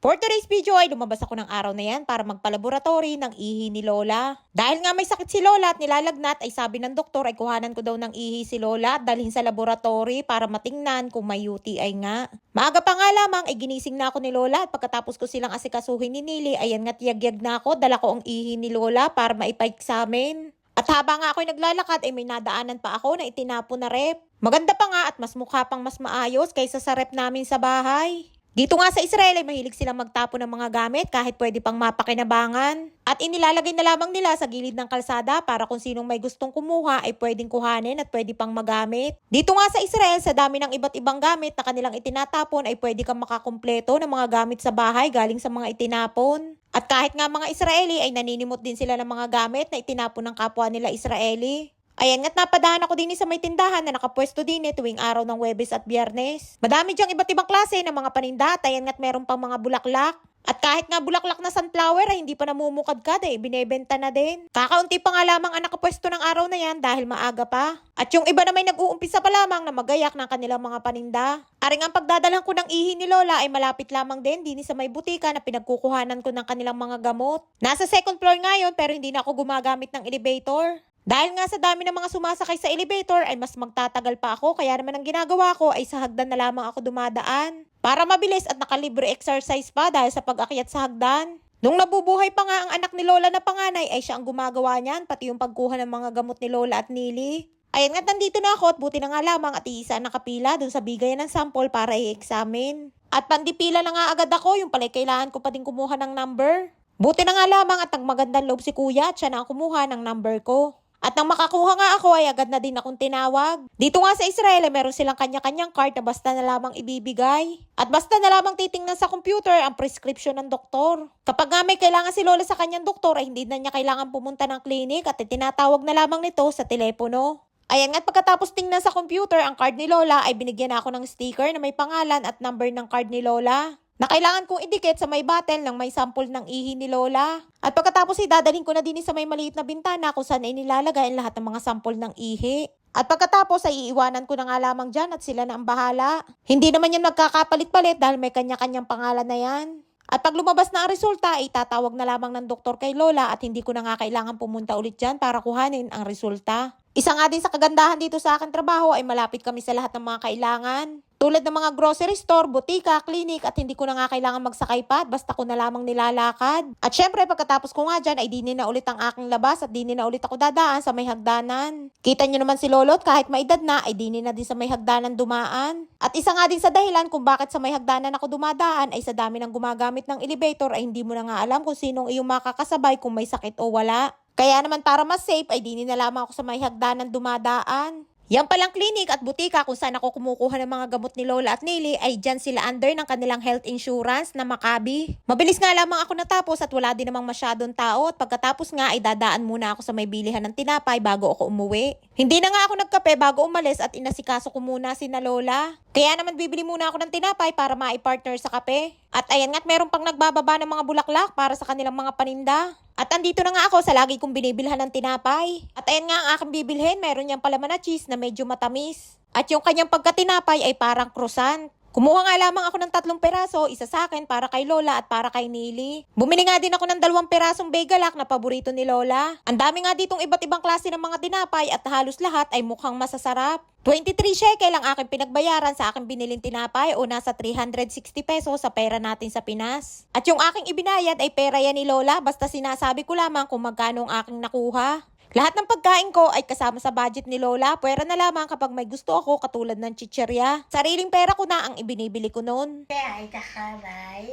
For today's video ay lumabas ako ng araw na yan para magpalaboratory ng ihi ni Lola. Dahil nga may sakit si Lola at nilalagnat ay sabi ng doktor ay kuhanan ko daw ng ihi si Lola at dalhin sa laboratory para matingnan kung may UTI nga. Maaga pa nga lamang ay ginising na ako ni Lola at pagkatapos ko silang asikasuhin ni Nili ayan nga't yagyag na ako, dala ko ang ihi ni Lola para maipa-examine. At habang nga ako'y naglalakad ay may nadaanan pa ako na itinapon na rep. Maganda pa nga at mas mukha pang mas maayos kaysa sa rep namin sa bahay. Dito nga sa Israel ay mahilig silang magtapon ng mga gamit kahit pwede pang mapakinabangan. At inilalagay na lamang nila sa gilid ng kalsada para kung sinong may gustong kumuha ay pwedeng kuhanin at pwede pang magamit. Dito nga sa Israel sa dami ng iba't ibang gamit na kanilang itinatapon ay pwede kang makakumpleto ng mga gamit sa bahay galing sa mga itinapon. At kahit nga mga Israeli ay naninimot din sila ng mga gamit na itinapon ng kapwa nila Israeli. Ayan nga't napadaan ako din sa may tindahan na nakapwesto din tuwing araw ng Huwebes at Biyernes. Madami diyang iba't ibang klase ng mga paninda at ayan nga't meron pang mga bulaklak. At kahit nga bulaklak na sunflower ay hindi pa namumukadkad binebenta na din. Kakaunti pa nga lamang ang nakapwesto ng araw na yan dahil maaga pa. At yung iba na may nag-uumpisa pa lamang na magayak ng kanilang mga paninda. Aring ang pagdadalang ko ng ihi ni Lola ay malapit lamang din sa may butika na pinagkukuhanan ko ng kanilang mga gamot. Nasa second floor ngayon pero hindi na ako gumagamit ng elevator. Dahil nga sa dami ng mga sumasakay sa elevator ay mas magtatagal pa ako kaya naman ang ginagawa ko ay sa hagdan na lamang ako dumadaan. Para mabilis at nakalibre exercise pa dahil sa pag-akyat sa hagdan. Nung nabubuhay pa nga ang anak ni Lola na panganay ay siya ang gumagawa niyan pati yung pagkuha ng mga gamot ni Lola at Nili. Ayan nga nandito na ako at buti na nga lamang at iisa nakapila dun sa bigayan ng sample para i-examine. At pandipila na nga agad ako yung pala'y kailangan ko pa din kumuha ng number. Buti na nga lamang at nagmagandang loob si kuya at siya na ang kumuha ng number ko. At nang makakuha nga ako ay agad na din akong tinawag. Dito nga sa Israel ay meron silang kanya-kanyang card na basta na lamang ibibigay. At basta na lamang titingnan sa computer ang prescription ng doktor. Kapag nga may kailangan si Lola sa kanyang doktor ay hindi na niya kailangan pumunta ng clinic at tinatawag na lamang nito sa telepono. Ayan nga't pagkatapos tingnan sa computer ang card ni Lola ay binigyan ako ng sticker na may pangalan at number ng card ni Lola. Na kailangan kong idikit sa may bottle ng may sample ng ihi ni Lola. At pagkatapos dadalhin ko na din sa may maliit na bintana kung saan ay nilalagay ang lahat ng mga sample ng ihi. At pagkatapos ay iiwanan ko na nga lamang dyan at sila na ang bahala. Hindi naman yan magkakapalit-palit dahil may kanya-kanyang pangalan na yan. At pag lumabas na ang resulta ay tatawag na lamang ng doktor kay Lola at hindi ko na nga kailangan pumunta ulit dyan para kuhanin ang resulta. Isa nga din sa kagandahan dito sa aking trabaho ay malapit kami sa lahat ng mga kailangan. Tulad ng mga grocery store, butika, clinic at hindi ko na nga kailangan magsakay pa at basta ko na lamang nilalakad. At syempre pagkatapos ko nga dyan ay dini na ulit ang aking labas at dini na ulit ako dadaan sa may hagdanan. Kita nyo naman si Lolo't kahit maedad na ay dini na din sa may hagdanan dumaan. At isa nga din sa dahilan kung bakit sa may hagdanan ako dumadaan ay sa dami ng gumagamit ng elevator ay hindi mo na nga alam kung sinong iyong makakasabay kung may sakit o wala. Kaya naman para mas safe ay dini na lamang ako sa may hagdanan dumadaan. Yan palang klinik at butika kung saan ako kumukuha ng mga gamot ni Lola at Nili ay dyan sila under ng kanilang health insurance na Maccabi. Mabilis nga lamang ako natapos at wala din namang masyadong tao at pagkatapos nga ay dadaan muna ako sa may bilihan ng tinapay bago ako umuwi. Hindi na nga ako nagkape bago umalis at inasikaso ko muna si na Lola. Kaya naman bibili muna ako ng tinapay para maipartner sa kape. At ayan nga't meron pang nagbababa ng mga bulaklak para sa kanilang mga paninda. At andito na nga ako sa lagi kong binibilhan ng tinapay. At ayan nga ang aking bibilhin, meron niyang palaman na cheese na medyo matamis. At yung kanyang pagkatinapay ay parang croissant. Kumuha nga lamang ako ng 3 peraso, isa sa akin para kay Lola at para kay Nili. Bumili nga din ako ng 2 perasong begalak na paborito ni Lola. Ang dami nga ditong iba't ibang klase ng mga tinapay at halos lahat ay mukhang masasarap. 23 shekel ang aking pinagbayaran sa aking biniling tinapay o nasa 360 pesos sa pera natin sa Pinas. At yung aking ibinayad ay pera yan ni Lola basta sinasabi ko lamang kung magkano ang aking nakuha. Lahat ng pagkain ko ay kasama sa budget ni Lola. Pwera na lamang kapag may gusto ako katulad ng chicherya. Sariling pera ko na ang ibinibili ko noon. Ay, takabay.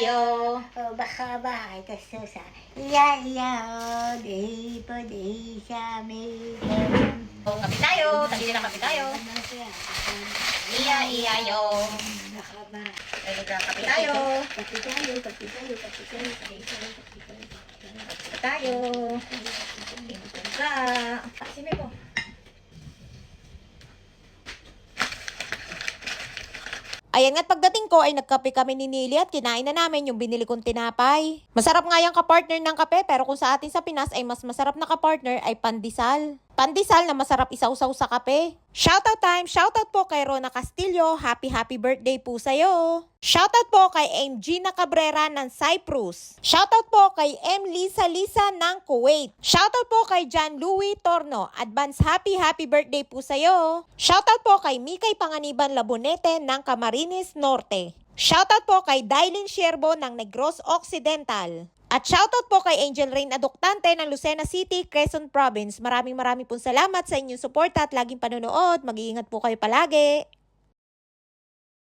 Yo. O, baka ba ay kasusa. Iya, o, di po di sa amin. O, kape tayo. Tagilin na kape tayo. Ano siya? Yo. Baka ba? Kape tayo. Kapi tayo, kapi tayo, kapi tayo, kapi tayo, kapi tayo. Kape tayo. Ka. Sime ko. Ayan nga't pagdating ko ay nagkape kami ni Nili at kinain na namin yung binili kong tinapay. Masarap nga yung kapartner ng kape pero kung sa atin sa Pinas ay mas masarap na kapartner ay pandesal. pandesal na masarap isawsaw sa kape. Shoutout time! Shoutout po kay Rona Castillo. Happy birthday po sa'yo. Shoutout po kay M. Gina Cabrera ng Cyprus. Shoutout po kay M. Lisa ng Kuwait. Shoutout po kay John Louis Torno. Advance happy birthday po sa'yo. Shoutout po kay Mikay Panganiban Labonete ng Camarines Norte. Shoutout po kay Dailin Sierbo ng Negros Occidental. At shoutout po kay Angel Rain Aductante ng Lucena City, Quezon Province. Maraming pong salamat sa inyong suporta at laging panonood. Mag-iingat po kayo palagi.